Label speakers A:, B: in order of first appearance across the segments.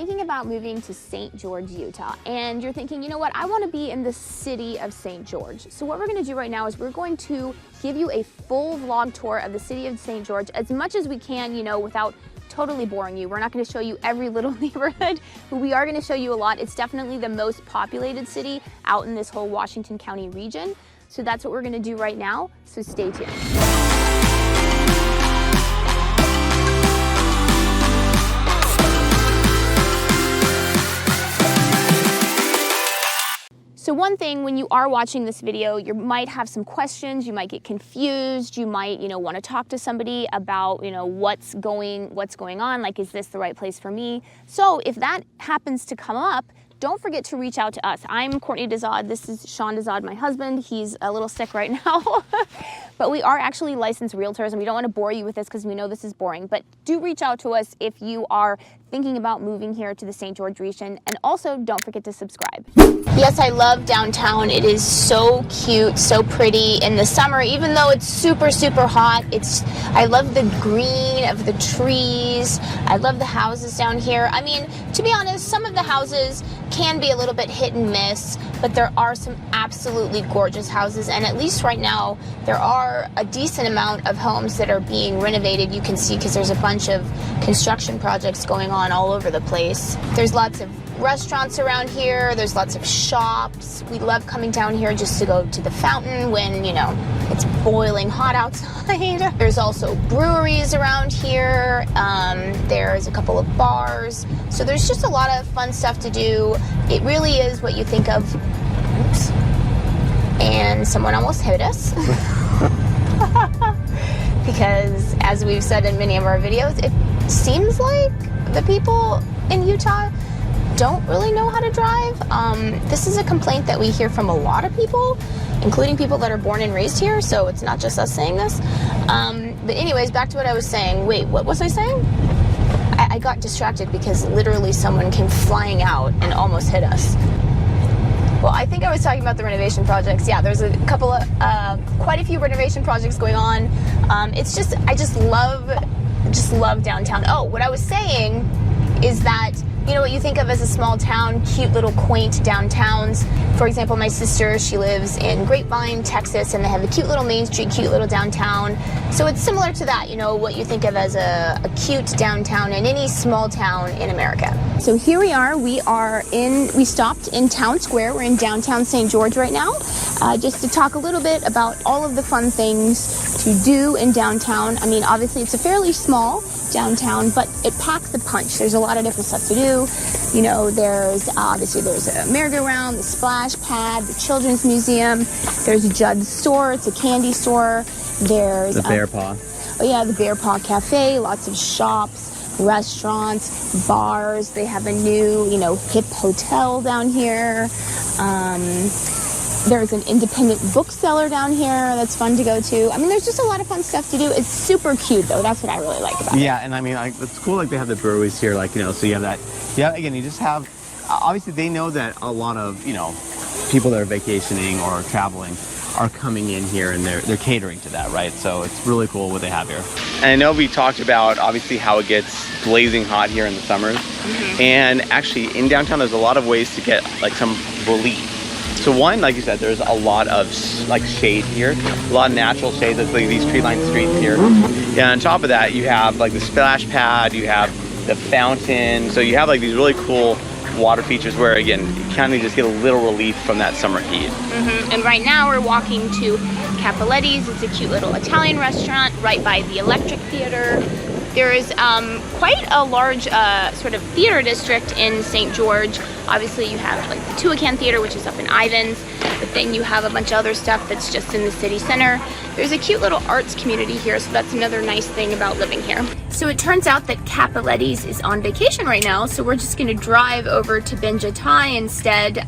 A: thinking about moving to St. George, Utah, and you're thinking, you know what, I want to be in the city of St. George. So what we're going to do right now is we're going to give you a full vlog tour of the city of St. George as much as we can, you know, without totally boring you. We're not going to show you every little neighborhood, but we are going to show you a lot. It's definitely the most populated city out in this whole Washington County region. So that's what we're going to do right now. So stay tuned. So one thing, when you are watching this video, you might have some questions, you might get confused, you might, want to talk to somebody about, what's going on, like, is this the right place for me? So if that happens to come up, don't forget to reach out to us. I'm Courtney Dezad. This is Sean Dezad, my husband. He's a little sick right now. But we are actually licensed realtors, and we don't want to bore you with this because we know this is boring. But do reach out to us if you are thinking about moving here to the St. George region. And also, don't forget to subscribe. Yes, I love downtown. It is so cute, so pretty in the summer, even though it's super, super hot. I love the green of the trees. I love the houses down here. I mean, to be honest, some of the houses can be a little bit hit and miss, but there are some absolutely gorgeous houses, and at least right now there are a decent amount of homes that are being renovated. You can see because there's a bunch of construction projects going on all over the place. There's lots of restaurants around here, there's lots of shops. We love coming down here just to go to the fountain when, it's boiling hot outside. There's also breweries around here. There's a couple of bars. So there's just a lot of fun stuff to do. It really is what you think of. Oops. And someone almost hit us. Because as we've said in many of our videos, it seems like the people in Utah don't really know how to drive. This is a complaint that we hear from a lot of people, including people that are born and raised here, so it's not just us saying this. But anyways, back to what I was saying. Wait, what was I saying? I got distracted because literally someone came flying out and almost hit us. Well, I think I was talking about the renovation projects. Yeah, there's a couple of, quite a few renovation projects going on. I just love downtown. Oh, what I was saying is that, what you think of as a small town, cute little quaint downtowns. For example, my sister, she lives in Grapevine, Texas, and they have a cute little Main Street, cute little downtown. So it's similar to that, what you think of as a cute downtown in any small town in America. So here we are. We stopped in Town Square. We're in downtown St. George right now, just to talk a little bit about all of the fun things to do in downtown. I mean, obviously it's a fairly small downtown, but it packs a punch. There's a lot of different stuff to do. There's a merry-go-round, the splash pad, the children's museum. There's Judd's store. It's a candy store. There's
B: the Bear Paw.
A: Oh yeah, the Bear Paw Cafe. Lots of shops, restaurants, bars. They have a new, hip hotel down here. There's an independent bookseller down here that's fun to go to. I mean, there's just a lot of fun stuff to do. It's super cute, though. That's what I really like about it.
B: Yeah, and I mean, it's cool, they have the breweries here, so you have that. Yeah, again, you just have, obviously they know that a lot of, people that are vacationing or traveling are coming in here, and they're catering to that, right? So it's really cool what they have here. And I know we talked about, obviously, how it gets blazing hot here in the summers. Mm-hmm. And actually, in downtown, there's a lot of ways to get, some relief. So one, like you said, there's a lot of shade here, a lot of natural shade. There's these tree-lined streets here. And on top of that, you have the splash pad, you have the fountain. So you have these really cool water features where, again, you kind of just get a little relief from that summer heat. Mm-hmm.
A: And right now we're walking to Cappelletti's. It's a cute little Italian restaurant right by the Electric Theater. There is quite a large sort of theater district in St. George. Obviously you have the Tuacan Theater, which is up in Ivins, but then you have a bunch of other stuff that's just in the city center. There's a cute little arts community here, so that's another nice thing about living here. So it turns out that Cappelletti's is on vacation right now, so we're just gonna drive over to Benjatai instead.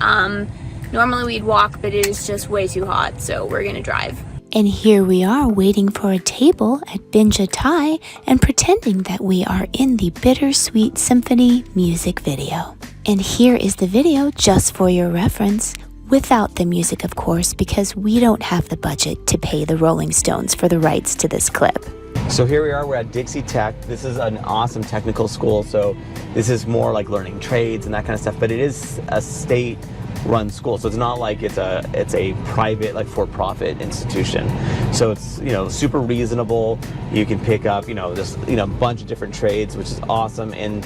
A: Normally we'd walk, but it is just way too hot, so we're gonna drive.
C: And here we are waiting for a table at Benjatai and pretending that we are in the Bittersweet Symphony music video. And here is the video just for your reference, without the music of course, because we don't have the budget to pay the Rolling Stones for the rights to this clip.
B: So here we are, we're at Dixie Tech. This is an awesome technical school, so this is more like learning trades and that kind of stuff, but it is a state-run school, so it's not like it's a private, like for-profit institution. So it's, you know, super reasonable. You can pick up, you know, just, you know, a bunch of different trades, which is awesome, and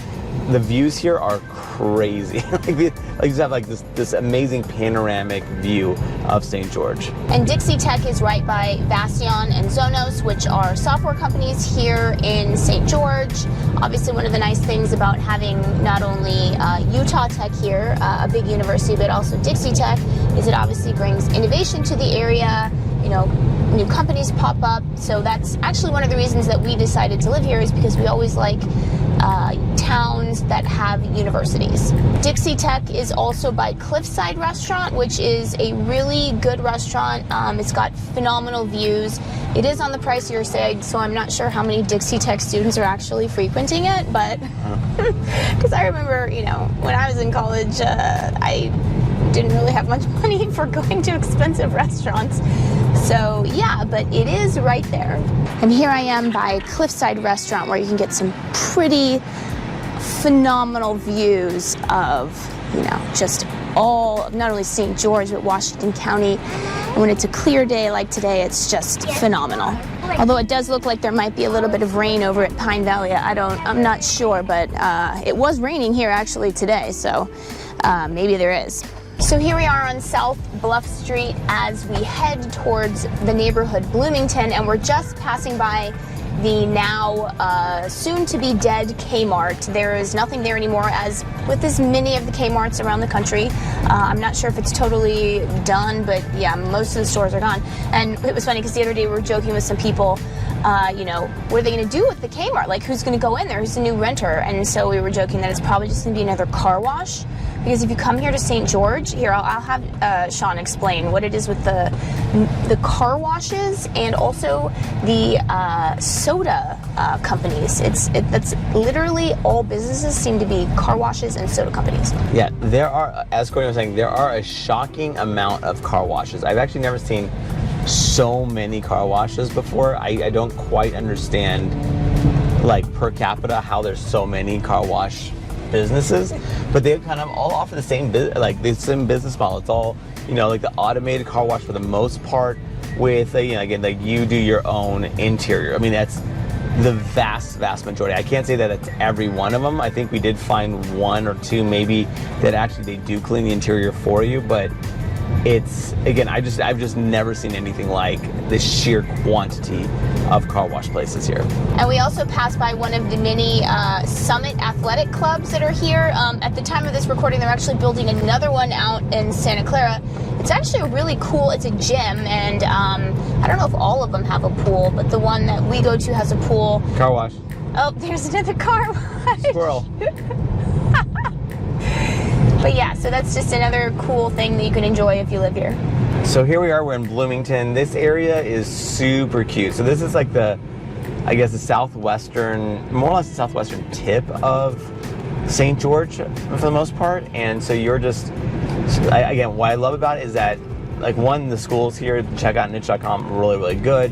B: the views here are crazy. You just have like this amazing panoramic view of St. George.
A: And Dixie Tech is right by Bastion and Zonos, which are software companies here in St. George. Obviously, one of the nice things about having not only Utah Tech here, a big university, but also Dixie Tech, is it obviously brings innovation to the area. You know, new companies pop up. So that's actually one of the reasons that we decided to live here, is because we always like towns that have universities. Dixie Tech is also by Cliffside Restaurant, which is a really good restaurant. It's got phenomenal views. It is on the pricier side, so I'm not sure how many Dixie Tech students are actually frequenting it, but because I remember, you know, when I was in college, I didn't really have much money for going to expensive restaurants. So yeah, but it is right there. And here I am by Cliffside Restaurant, where you can get some pretty phenomenal views of, you know, just all of not only St. George, but Washington County. And when it's a clear day like today, it's just phenomenal. Although it does look like there might be a little bit of rain over at Pine Valley. I'm not sure, but it was raining here actually today, so maybe there is. So here we are on South Bluff Street as we head towards the neighborhood Bloomington, and we're just passing by the now soon-to-be dead Kmart. There is nothing there anymore, as with as many of the Kmarts around the country. I'm not sure if it's totally done, but yeah, most of the stores are gone. And it was funny because the other day we were joking with some people, you know, what are they going to do with the Kmart? Like, who's going to go in there? Who's the new renter? And so we were joking that it's probably just going to be another car wash. Because if you come here to St. George, here I'll have Sean explain what it is with the car washes and also the soda companies. That's literally all businesses seem to be car washes and soda companies.
B: Yeah, there are, as Courtney was saying, there are a shocking amount of car washes. I've actually never seen so many car washes before. I don't quite understand, like, per capita how there's so many car wash businesses, but they kind of all offer the same business model. It's all, you know, like the automated car wash for the most part, with you know, again, like you do your own interior. I mean, that's the vast majority. I can't say that it's every one of them. I think we did find one or two maybe that actually they do clean the interior for you, but it's, again, I've just never seen anything like the sheer quantity of car wash places here.
A: And we also passed by one of the many Summit athletic clubs that are here. At the time of this recording, they're actually building another one out in Santa Clara. It's actually a really cool, it's a gym, and I don't know if all of them have a pool, but the one that we go to has a pool.
B: Car wash.
A: Oh, there's another car wash.
B: Squirrel.
A: But yeah, so that's just another cool thing that you can enjoy if you live here.
B: So here we are, we're in Bloomington. This area is super cute. So this is like the, I guess, the southwestern, more or less the southwestern tip of St. George for the most part. And so you're just, again, what I love about it is that, like, one, the schools here, check out niche.com, really, really good.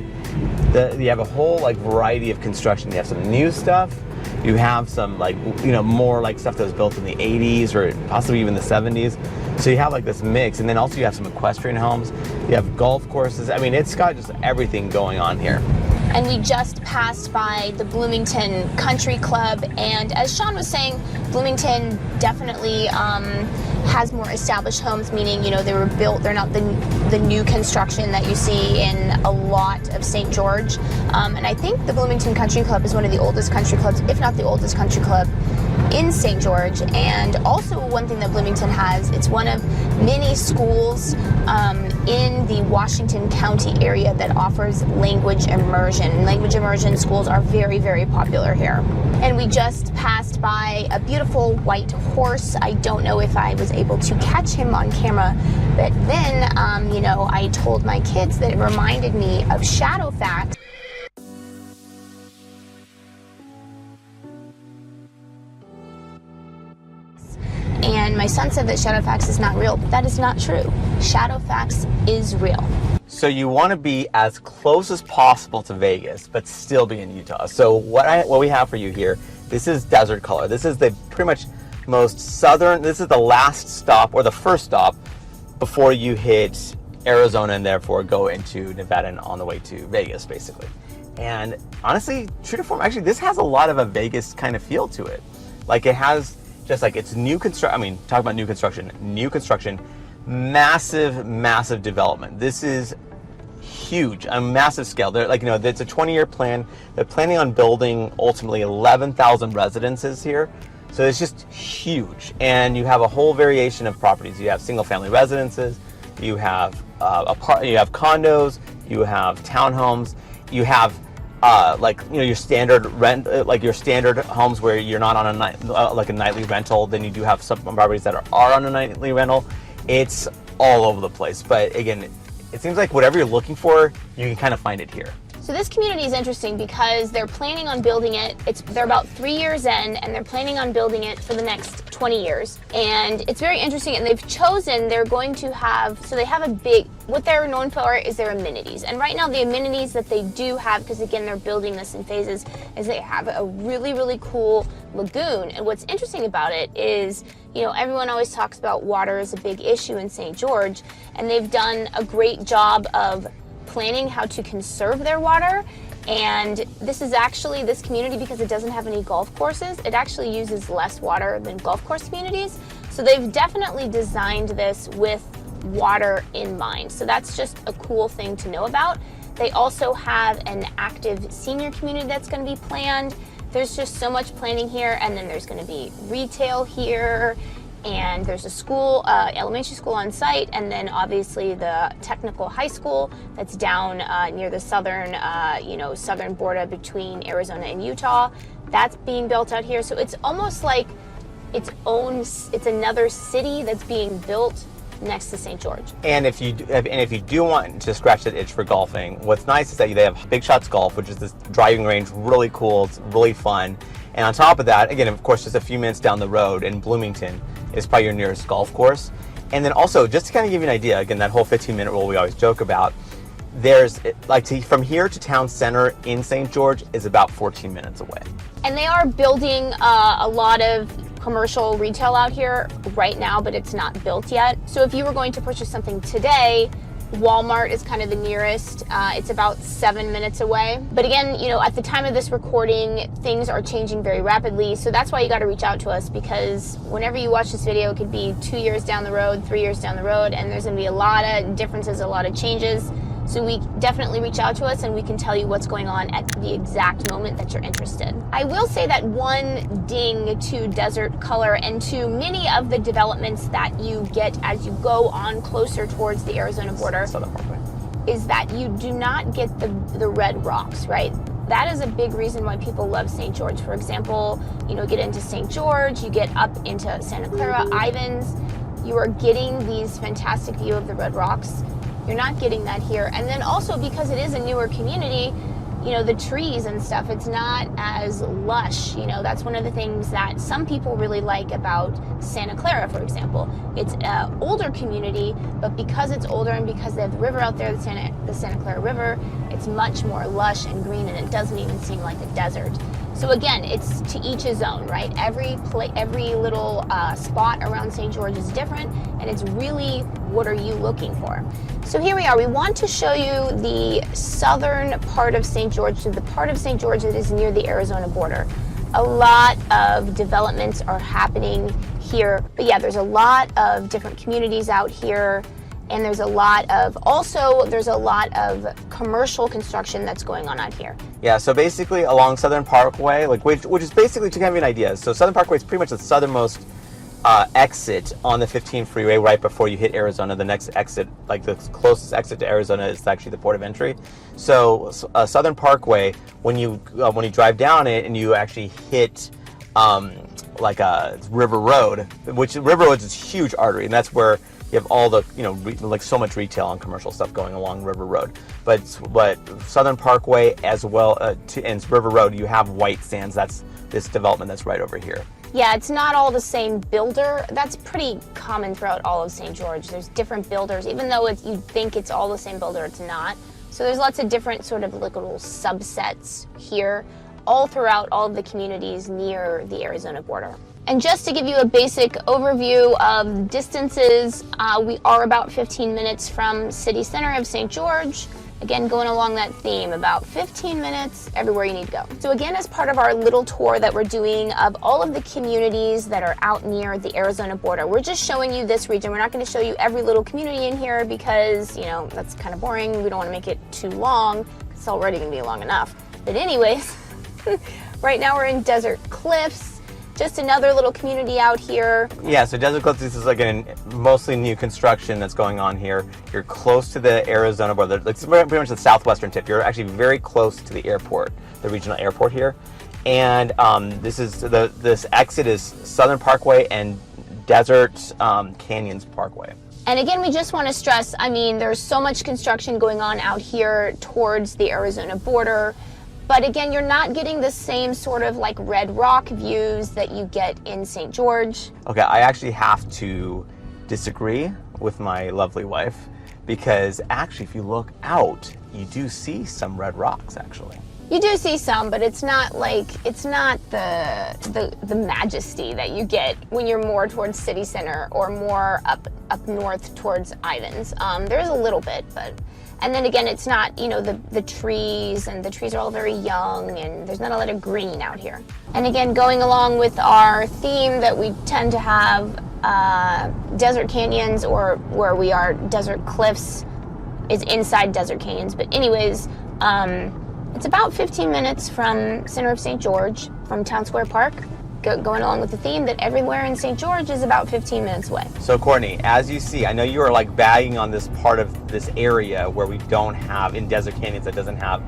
B: You have a whole, like, variety of construction. You have some new stuff. You have some, like, you know, more like stuff that was built in the 80s or possibly even the 70s. So you have like this mix, and then also you have some equestrian homes. You have golf courses. I mean, it's got just everything going on here.
A: And we just passed by the Bloomington Country Club, and as Sean was saying, Bloomington definitely has more established homes, meaning, you know, they were built, they're not the new construction that you see in a lot of St. George. And I think the Bloomington Country Club is one of the oldest country clubs, if not the oldest country club in St. George. And also one thing that Bloomington has, it's one of many schools in the Washington County area that offers language immersion. Language immersion schools are very, very popular here. And we just passed by a beautiful white horse. I don't know if I was able to catch him on camera, but then, you know, I told my kids that it reminded me of Shadowfax. And my son said that Shadowfax is not real, but that is not true. Shadowfax is real.
B: So you want to be as close as possible to Vegas, but still be in Utah. So what we have for you here, this is Desert Color. This is the pretty much most southern, this is the last stop or the first stop before you hit Arizona and therefore go into Nevada and on the way to Vegas, basically. And honestly, true to form, actually, this has a lot of a Vegas kind of feel to it. Like it has just like it's new construction. I mean, talk about new construction, massive, massive development. This is huge, a massive scale. They're like, it's a 20-year plan. They're planning on building ultimately 11,000 residences here. So it's just huge. And you have a whole variation of properties. You have single-family residences, you have you have condos, you have townhomes, you have your standard rent, like your standard homes where you're not on a nightly rental. Then you do have some properties that are on a nightly rental. It's all over the place. But again, it seems like whatever you're looking for, you can kind of find it here.
A: So this community is interesting because they're planning on building it. They're about 3 years in, and they're planning on building it for the next 20 years. And it's very interesting, and they're going to have, so they have what they're known for is their amenities. And right now the amenities that they do have, because again, they're building this in phases, is they have a really, really cool lagoon. And what's interesting about it is, everyone always talks about water is a big issue in St. George, and they've done a great job of planning how to conserve their water. And this community, because it doesn't have any golf courses, it actually uses less water than golf course communities. So they've definitely designed this with water in mind. So that's just a cool thing to know about. They also have an active senior community that's going to be planned. There's just so much planning here, and then there's going to be retail here, and there's a school, elementary school on site, and then obviously the technical high school that's down near the southern border between Arizona and Utah. That's being built out here. So it's almost like it's another city that's being built next to St. George.
B: And if you do want to scratch that itch for golfing, what's nice is that they have Big Shots Golf, which is this driving range, really cool, it's really fun. And on top of that, again, of course, just a few minutes down the road in Bloomington is probably your nearest golf course. And then also, just to kind of give you an idea, again, that whole 15-minute rule we always joke about, there's from here to town center in St. George is about 14 minutes away.
A: And they are building a lot of commercial retail out here right now, but it's not built yet. So if you were going to purchase something today, Walmart is kind of the nearest. It's about 7 minutes away. But again, at the time of this recording, things are changing very rapidly. So that's why you got to reach out to us, because whenever you watch this video, it could be 2 years down the road, 3 years down the road, and there's going to be a lot of differences, a lot of changes. So we definitely reach out to us, and we can tell you what's going on at the exact moment that you're interested. I will say that one ding to Desert Color and to many of the developments that you get as you go on closer towards the Arizona border is that you do not get the red rocks, right? That is a big reason why people love St. George. For example, get into St. George, you get up into Santa Clara, Ivins, you are getting these fantastic view of the red rocks. You're not getting that here. And then also, because it is a newer community, the trees and stuff, it's not as lush. That's one of the things that some people really like about Santa Clara, for example. It's an older community, but because it's older and because they have the river out there, the Santa Clara River, it's much more lush and green, and it doesn't even seem like a desert. So again, it's to each his own, right? Every little spot around St. George is different, and it's really, what are you looking for? So here we are. We want to show you the southern part of St. George, the part of St. George that is near the Arizona border. A lot of developments are happening here, but yeah, there's a lot of different communities out here. And there's a lot of commercial construction that's going on out here.
B: Yeah, so basically along Southern Parkway, which is basically, to give you an idea, so Southern Parkway is pretty much the southernmost exit on the 15 freeway right before you hit Arizona. The next exit, the closest exit to Arizona, is actually the port of entry. So Southern Parkway, when you drive down it and you actually hit River Road, which River Road is a huge artery, and that's where you have all the, so much retail and commercial stuff going along River Road. But Southern Parkway as well, and River Road, you have White Sands. That's this development that's right over here.
A: Yeah, it's not all the same builder. That's pretty common throughout all of St. George. There's different builders, even though you'd think it's all the same builder, it's not. So there's lots of different sort of like little subsets here, all throughout all of the communities near the Arizona border. And just to give you a basic overview of distances, we are about 15 minutes from city center of St. George. Again, going along that theme, about 15 minutes everywhere you need to go. So again, as part of our little tour that we're doing of all of the communities that are out near the Arizona border, we're just showing you this region. We're not going to show you every little community in here because, you know, that's kind of boring. We don't want to make it too long. It's already going to be long enough. But anyways, right now we're in Desert Cliffs. Just another little community out here.
B: Yeah, so Desert Cliffs, this is like a mostly new construction that's going on here. You're close to the Arizona border. It's pretty much the southwestern tip. You're actually very close to the airport, the regional airport here. And this exit is Southern Parkway and Desert Canyons Parkway.
A: And again, we just want to stress, I mean, there's so much construction going on out here towards the Arizona border. But again, you're not getting the same sort of like red rock views that you get in St. George.
B: Okay, I actually have to disagree with my lovely wife because actually if you look out, you do see some red rocks actually.
A: You do see some, but it's not like, it's not the majesty that you get when you're more towards city center or more up north towards Ivins. There's a little bit, but. And then again, it's not, you know, the trees, and the trees are all very young, and there's not a lot of green out here. And again, going along with our theme that we tend to have, Desert Canyons, or where we are, Desert Cliffs is inside Desert Canyons. But anyways, it's about 15 minutes from center of St. George, from Town Square Park. Going along with the theme that everywhere in St. George is about 15 minutes away.
B: So Courtney, as you see, I know you are like bagging on this part of this area where we don't have, in Desert Canyons, that doesn't have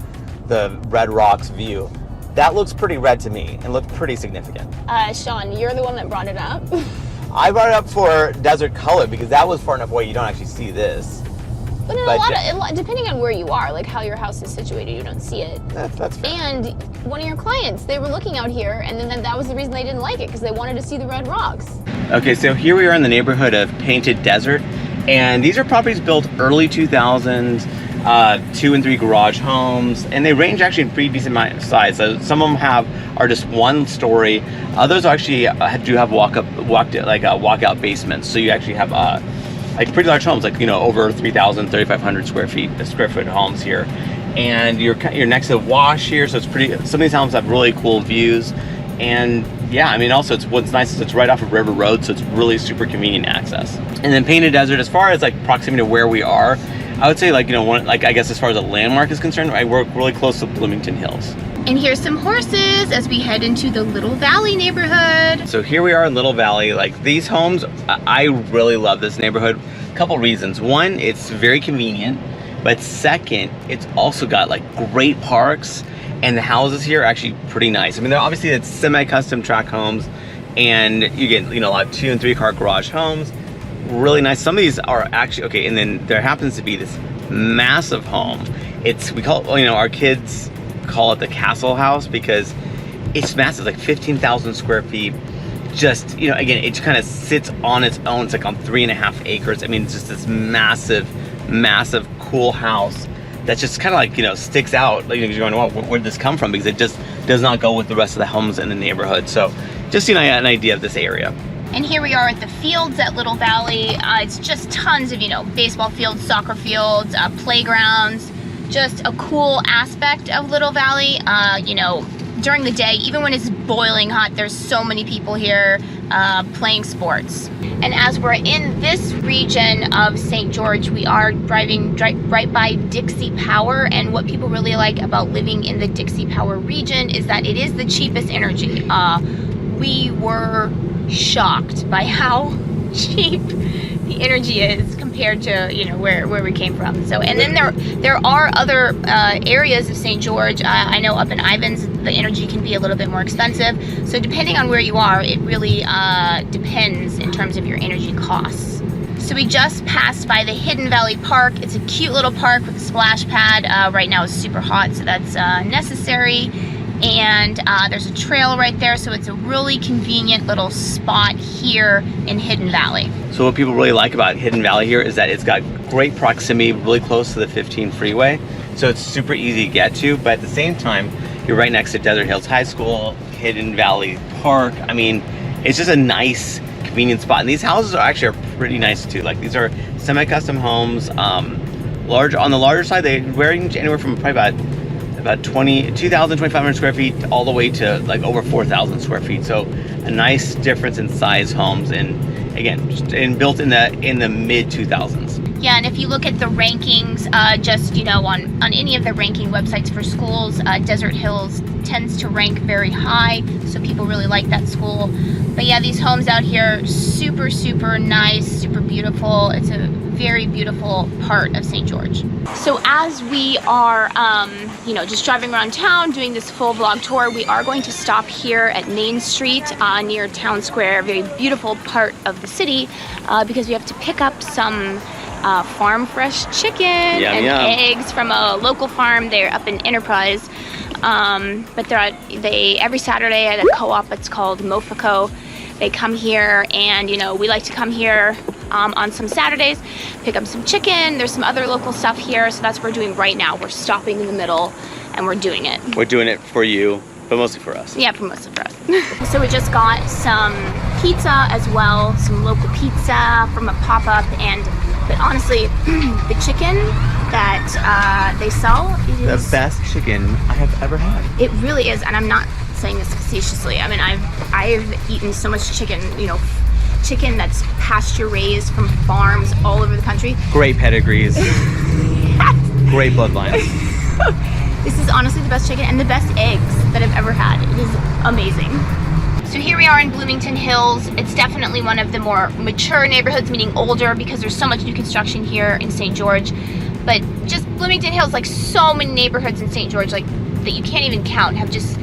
B: the Red Rocks view. That looks pretty red to me and looks pretty significant.
A: Sean, you're the one that brought it up.
B: I brought it up for Desert Color because that was far enough away you don't actually see this.
A: But in a lot, depending on where you are, like how your house is situated, you don't see it.
B: That's fair.
A: And one of your clients, they were looking out here, and then that was the reason they didn't like it, because they wanted to see the red rocks.
B: Okay, so here we are in the neighborhood of Painted Desert, and these are properties built early 2000s, 2 and 3 garage homes, and they range actually in pretty decent size. So some of them are just 1 story. Others actually do have walkout basements. So you actually have like pretty large homes, like, you know, over 3,000, 3,500 square foot homes here. And you're next to the wash here, so it's pretty, some of these homes have really cool views. And yeah, I mean, also what's nice is it's right off of River Road, so it's really super convenient access. And then Painted Desert, as far as like proximity to where we are, I would say, like, you know, I guess as far as a landmark is concerned, I work really close to Bloomington Hills.
A: And here's some horses as we head into the Little Valley neighborhood.
B: So here we are in Little Valley. Like, these homes, I really love this neighborhood. A couple reasons. One, it's very convenient, but second, it's also got like great parks, and the houses here are actually pretty nice. I mean, they're obviously it's semi-custom track homes, and you get, you know, a lot of 2 and 3 car garage homes. Really nice. Some of these are actually okay, and then there happens to be this massive home. We call it, you know, our kids call it the castle house because it's massive, like 15,000 square feet. Just, you know, again, it kind of sits on its own. It's like on 3.5 acres. I mean, it's just this massive, cool house that just kind of like, you know, sticks out. Like, you're going, well, where did this come from? Because it just does not go with the rest of the homes in the neighborhood. So just, you know, an idea of this area.
A: And here we are at the fields at Little Valley. It's just tons of, you know, baseball fields, soccer fields, playgrounds, just a cool aspect of Little Valley. You know, during the day, even when it's boiling hot, there's so many people here playing sports. And as we're in this region of St. George, we are driving right by Dixie Power. And what people really like about living in the Dixie Power region is that it is the cheapest energy. We were shocked by how cheap the energy is compared to, you know, where we came from. So, and then there are other areas of St. George. I know up in Ivins the energy can be a little bit more expensive. So depending on where you are, it really depends in terms of your energy costs. So we just passed by the Hidden Valley Park. It's a cute little park with a splash pad. Right now it's super hot, so that's necessary. and there's a trail right there, so it's a really convenient little spot here in Hidden Valley.
B: So what people really like about Hidden Valley here is that it's got great proximity, really close to the 15 freeway, so it's super easy to get to, but at the same time, you're right next to Desert Hills High School, Hidden Valley Park. I mean, it's just a nice, convenient spot. And these houses are actually pretty nice too. Like, these are semi-custom homes. Large on the larger side, they range anywhere from probably about 2,000, 2,500 square feet all the way to like over 4,000 square feet. So a nice difference in size homes, and again, built in the mid 2000s.
A: Yeah, and if you look at the rankings, just, you know, on any of the ranking websites for schools, Desert Hills tends to rank very high, so people really like that school. But yeah, these homes out here, super, super nice, super beautiful. It's a very beautiful part of St. George. So as we are, you know, just driving around town, doing this full vlog tour, we are going to stop here at Main Street near Town Square, a very beautiful part of the city, because we have to pick up some farm fresh chicken and eggs from a local farm. They're up in Enterprise, but they every Saturday at a co-op. It's called Mofico. They come here, and you know, we like to come here on some Saturdays, pick up some chicken. There's some other local stuff here, so that's what we're doing right now. We're stopping in the middle and we're doing it.
B: We're doing it for you, but mostly for us.
A: Yeah, mostly for us. So we just got some pizza as well, some local pizza from a pop-up, but honestly, the chicken that they sell is
B: the best chicken I have ever had.
A: It really is, and I'm not saying this facetiously. I mean, I've eaten so much chicken, you know, chicken that's pasture raised from farms all over the country.
B: Great pedigrees. Great bloodlines.
A: This is honestly the best chicken and the best eggs that I've ever had. It is amazing. So here we are in Bloomington Hills. It's definitely one of the more mature neighborhoods, meaning older, because there's so much new construction here in St. George. But just Bloomington Hills, like so many neighborhoods in St. George, like that you can't even count, have just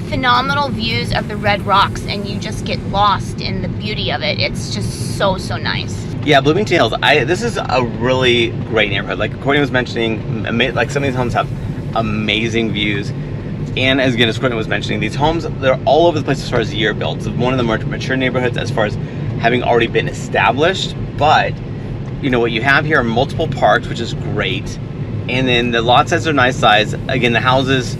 A: phenomenal views of the red rocks, and you just get lost in the beauty of it. It's just so, so nice.
B: Yeah, Bloomington Hills, this is a really great neighborhood. Like Courtney was mentioning, like some of these homes have amazing views. And as Courtney was mentioning, these homes, they're all over the place as far as year built. So one of the more mature neighborhoods as far as having already been established. But, you know, what you have here are multiple parks, which is great. And then the lot sizes are nice size. Again, the houses,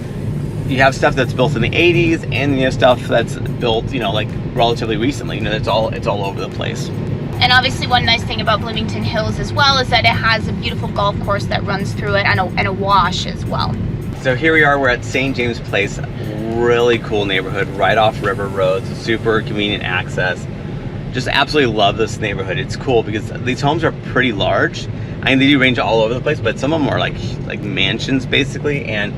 B: you have stuff that's built in the 80s, and you have stuff that's built, you know, like relatively recently. You know, it's all over the place.
A: And obviously one nice thing about Bloomington Hills as well is that it has a beautiful golf course that runs through it, and a wash as well.
B: So here we are, we're at St. James Place, really cool neighborhood, right off River Road, super convenient access. Just absolutely love this neighborhood. It's cool because these homes are pretty large. I mean, they do range all over the place, but some of them are like mansions basically, and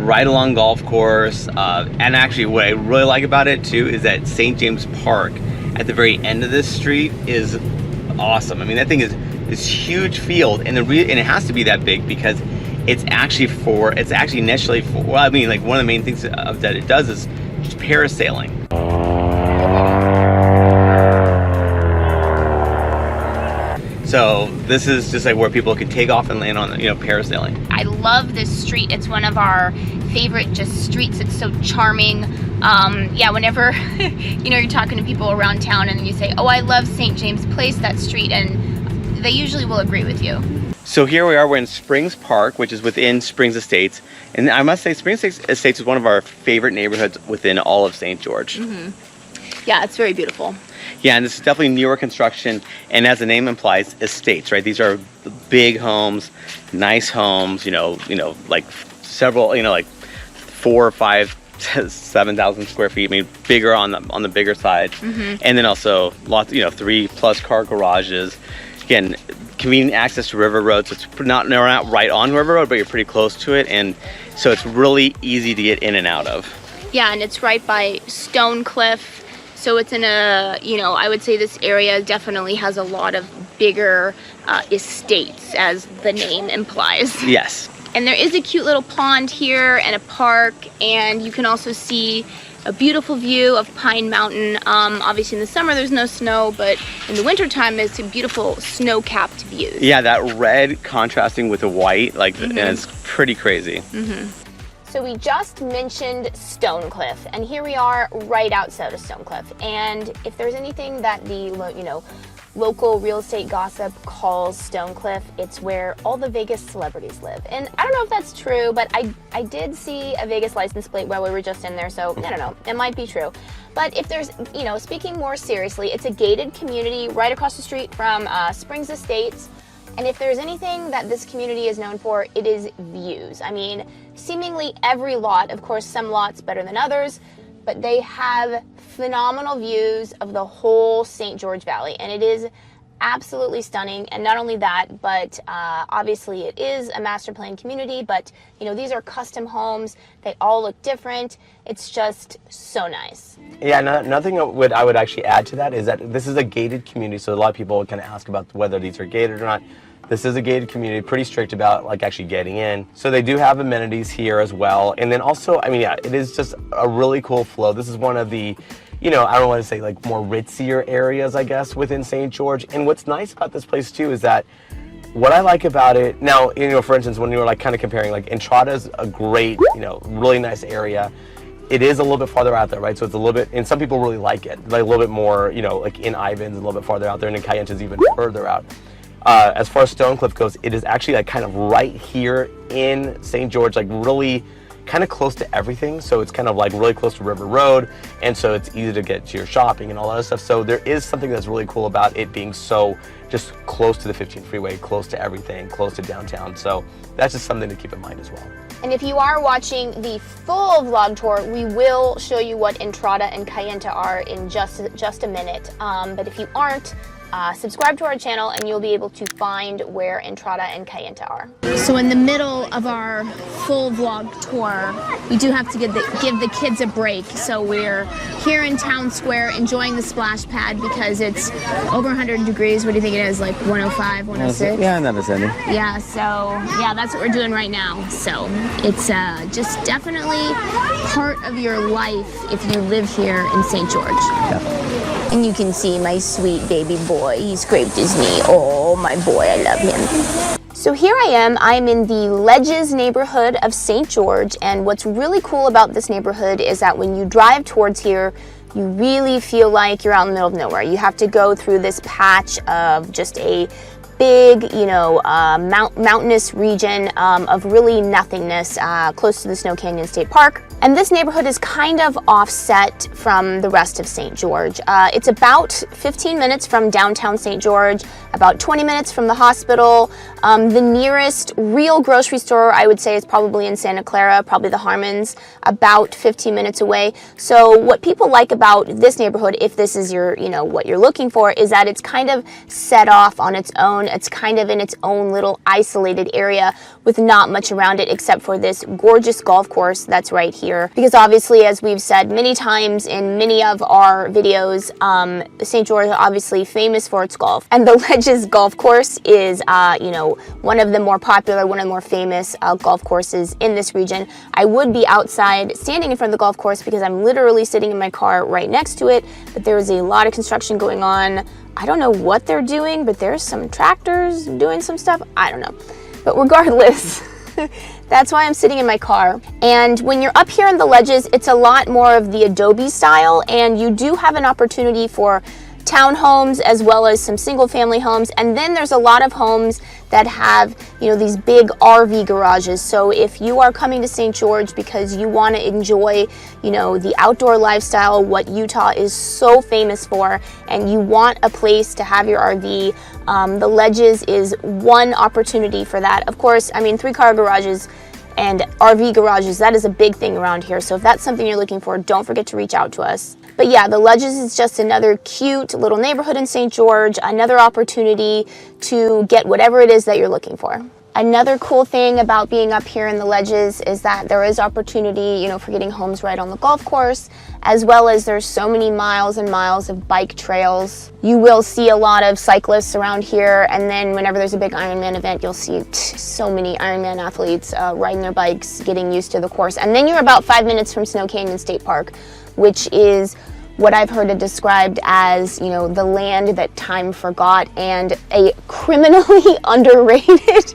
B: right along golf course. And actually what I really like about it too is that St. James Park at the very end of this street is awesome. I mean, that thing is this huge field, and it has to be that big because it's actually initially for, well, I mean, like one of the main things that it does is just parasailing. So this is just like where people can take off and land on, you know, parasailing.
A: I love this street. It's one of our favorite just streets. It's so charming. Yeah, whenever you know, you're talking to people around town and you say, oh, I love St. James Place, that street, and they usually will agree with you.
B: So here we are, we're in Springs Park, which is within Springs Estates. And I must say, Springs Estates is one of our favorite neighborhoods within all of St. George.
A: Mm-hmm. Yeah, it's very beautiful.
B: Yeah, and this is definitely newer construction, and as the name implies, estates, right? These are big homes, nice homes, you know, like several, you know, like 4 or 5, 7,000 square feet, maybe bigger on the bigger side. Mm-hmm. And then also lots, you know, 3+ car garages. Again, convenient access to River Road, so it's not right on River Road, but you're pretty close to it, and so it's really easy to get in and out of.
A: Yeah, and it's right by Stone Cliff, so it's in a, you know, I would say this area definitely has a lot of bigger estates, as the name implies.
B: Yes.
A: And there is a cute little pond here and a park, and you can also see a beautiful view of Pine Mountain. Obviously in the summer there's no snow, but in the wintertime it's a beautiful snow-capped view.
B: Yeah, that red contrasting with the white, like, mm-hmm. And it's pretty crazy.
A: Mm-hmm. So we just mentioned Stonecliff, and here we are right outside of Stonecliff. And if there's anything that the local real estate gossip calls Stonecliff, it's where all the Vegas celebrities live. And I don't know if that's true, but I did see a Vegas license plate while we were just in there, so I don't know, it might be true. But if there's, speaking more seriously, it's a gated community right across the street from Springs Estates. And if there's anything that this community is known for, it is views. I mean, seemingly every lot, of course, some lots better than others, but they have phenomenal views of the whole St. George Valley, and it is absolutely stunning. And not only that, but obviously it is a master plan community, but these are custom homes. They all look different. It's just so nice.
D: Yeah, nothing I would actually add to that is that this is a gated community, so a lot of people kind of ask about whether these are gated or not. This is a gated community, pretty strict about actually getting in. So they do have amenities here as well. And then also, it is just a really cool flow. This is one of the, I don't want to say more ritzier areas, I guess, within St. George. And what's nice about this place too is that what I like about it, now, for instance, when you were kind of comparing, Entrada's a great, really nice area. It is a little bit farther out there, right? So it's a little bit, and some people really like it, a little bit more, in Ivins, a little bit farther out there, and in Cayente's even further out. As far as Stonecliff goes, it is actually kind of right here in St. George, really kind of close to everything. So it's kind of really close to River Road, and so it's easy to get to your shopping and all that other stuff. So there is something that's really cool about it being so just close to the 15 freeway, close to everything, close to downtown. So that's just something to keep in mind as well.
A: And if you are watching the full vlog tour, we will show you what Entrada and Cayente are in just a minute. But if you aren't, subscribe to our channel and you'll be able to find where Entrada and Cayente are. So in the middle of our full vlog tour, we do have to give the kids a break. So we're here in Town Square enjoying the splash pad because it's over 100 degrees. What do you think it is, 105, 106?
B: Yeah, in that vicinity.
A: Yeah, so yeah, that's what we're doing right now. So it's just definitely part of your life if you live here in St. George.
B: Yeah.
A: And you can see my sweet baby boy. He scraped his knee. Oh, my boy, I love him. So here I am. I'm in the Ledges neighborhood of St. George. And what's really cool about this neighborhood is that when you drive towards here, you really feel like you're out in the middle of nowhere. You have to go through this patch of just a big, mountainous region of really nothingness close to the Snow Canyon State Park. And this neighborhood is kind of offset from the rest of St. George. It's about 15 minutes from downtown St. George, about 20 minutes from the hospital. The nearest real grocery store, I would say, is probably in Santa Clara, probably the Harmons, about 15 minutes away. So what people like about this neighborhood, if this is your, what you're looking for, is that it's kind of set off on its own. It's kind of in its own little isolated area with not much around it except for this gorgeous golf course that's right here. Because obviously, as we've said many times in many of our videos, St. George is obviously famous for its golf. And the Ledges golf course is, one of the more popular, one of the more famous golf courses in this region. I would be outside standing in front of the golf course because I'm literally sitting in my car right next to it, but there is a lot of construction going on. I don't know what they're doing, but there's some tractors doing some stuff. I don't know. But regardless, that's why I'm sitting in my car. And when you're up here in the Ledges, it's a lot more of the adobe style, and you do have an opportunity for townhomes as well as some single family homes. And then there's a lot of homes that have, these big RV garages. So if you are coming to St. George because you want to enjoy, the outdoor lifestyle, what Utah is so famous for, and you want a place to have your RV, the Ledges is one opportunity for that. Of course, 3-car garages and RV garages, that is a big thing around here. So if that's something you're looking for, don't forget to reach out to us. But yeah, the Ledges is just another cute little neighborhood in St. George, another opportunity to get whatever it is that you're looking for. Another cool thing about being up here in the Ledges is that there is opportunity, for getting homes right on the golf course, as well as there's so many miles and miles of bike trails. You will see a lot of cyclists around here, and then whenever there's a big Ironman event, you'll see so many Ironman athletes riding their bikes, getting used to the course. And then you're about 5 minutes from Snow Canyon State Park, which is what I've heard it described as, the land that time forgot, and a criminally underrated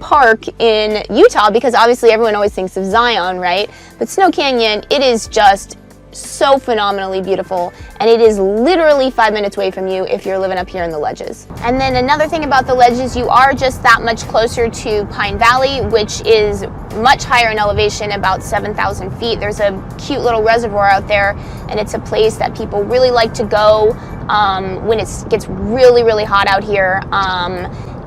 A: park in Utah, because obviously everyone always thinks of Zion, right? But Snow Canyon, it is just so phenomenally beautiful, and it is literally 5 minutes away from you if you're living up here in the Ledges. And then another thing about the Ledges, you are just that much closer to Pine Valley, which is much higher in elevation, about 7,000 feet. There's a cute little reservoir out there, and it's a place that people really like to go when it gets really, really hot out here.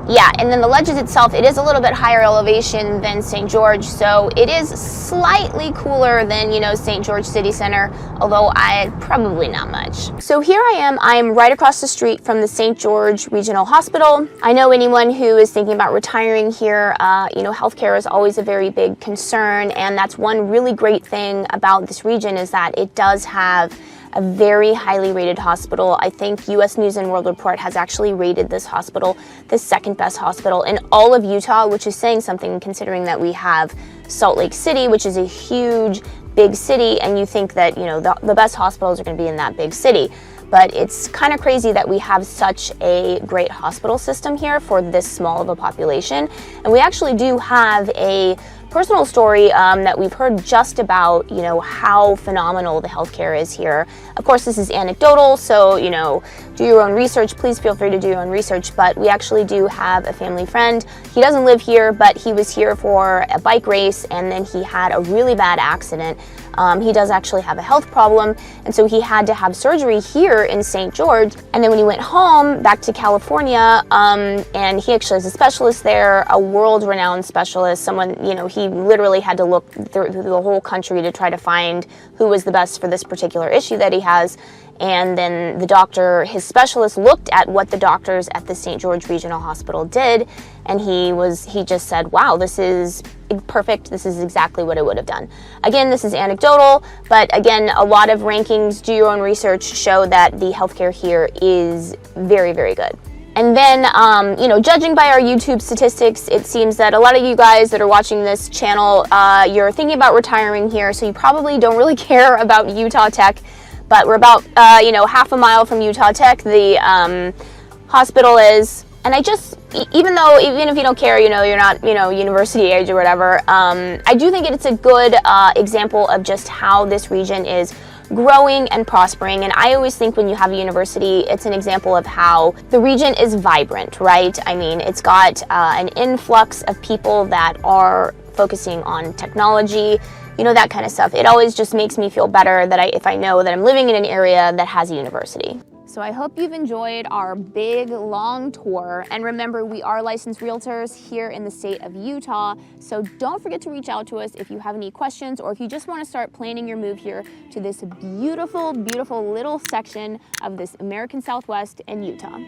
A: Yeah, and then the Ledges itself, it is a little bit higher elevation than St. George, so it is slightly cooler than, you know, St. George City Center, although probably not much. So here I am right across the street from the St. George Regional Hospital. I know anyone who is thinking about retiring here, you know, healthcare is always a very big concern, and that's one really great thing about this region, is that it does have a very highly rated hospital. I think US News and World Report has actually rated this hospital the second best hospital in all of Utah, which is saying something considering that we have Salt Lake City, which is a huge, big city, and you think that, you know, the best hospitals are going to be in that big city. But it's kind of crazy that we have such a great hospital system here for this small of a population. And we actually do have a personal story that we've heard just about, you know, how phenomenal the healthcare is here. Of course, this is anecdotal, so, you know, do your own research. Please feel free to do your own research, but we actually do have a family friend. He doesn't live here, but he was here for a bike race, and then he had a really bad accident. He does actually have a health problem, and so he had to have surgery here in St. George. And then when he went home back to California, and he actually is a specialist there, a world-renowned specialist, someone, you know, he literally had to look through the whole country to try to find who was the best for this particular issue that he has. And then the doctor, his specialist, looked at what the doctors at the St. George Regional Hospital did, and he just said, wow, this is perfect. This is exactly what I would have done. Again, this is anecdotal, but again, a lot of rankings, do your own research, show that the healthcare here is very, very good. And then, you know, judging by our YouTube statistics, it seems that a lot of you guys that are watching this channel, you're thinking about retiring here, so you probably don't really care about Utah Tech. But we're about, you know, half a mile from Utah Tech, the hospital is. And even if you don't care, you know, you're not, you know, university age or whatever, I do think it's a good example of just how this region is growing and prospering. And I always think when you have a university, it's an example of how the region is vibrant, right? I mean, it's got an influx of people that are focusing on technology, you know, that kind of stuff. It always just makes me feel better that if I know that I'm living in an area that has a university. So I hope you've enjoyed our big, long tour. And remember, we are licensed realtors here in the state of Utah. So don't forget to reach out to us if you have any questions, or if you just want to start planning your move here to this beautiful, beautiful little section of this American Southwest in Utah.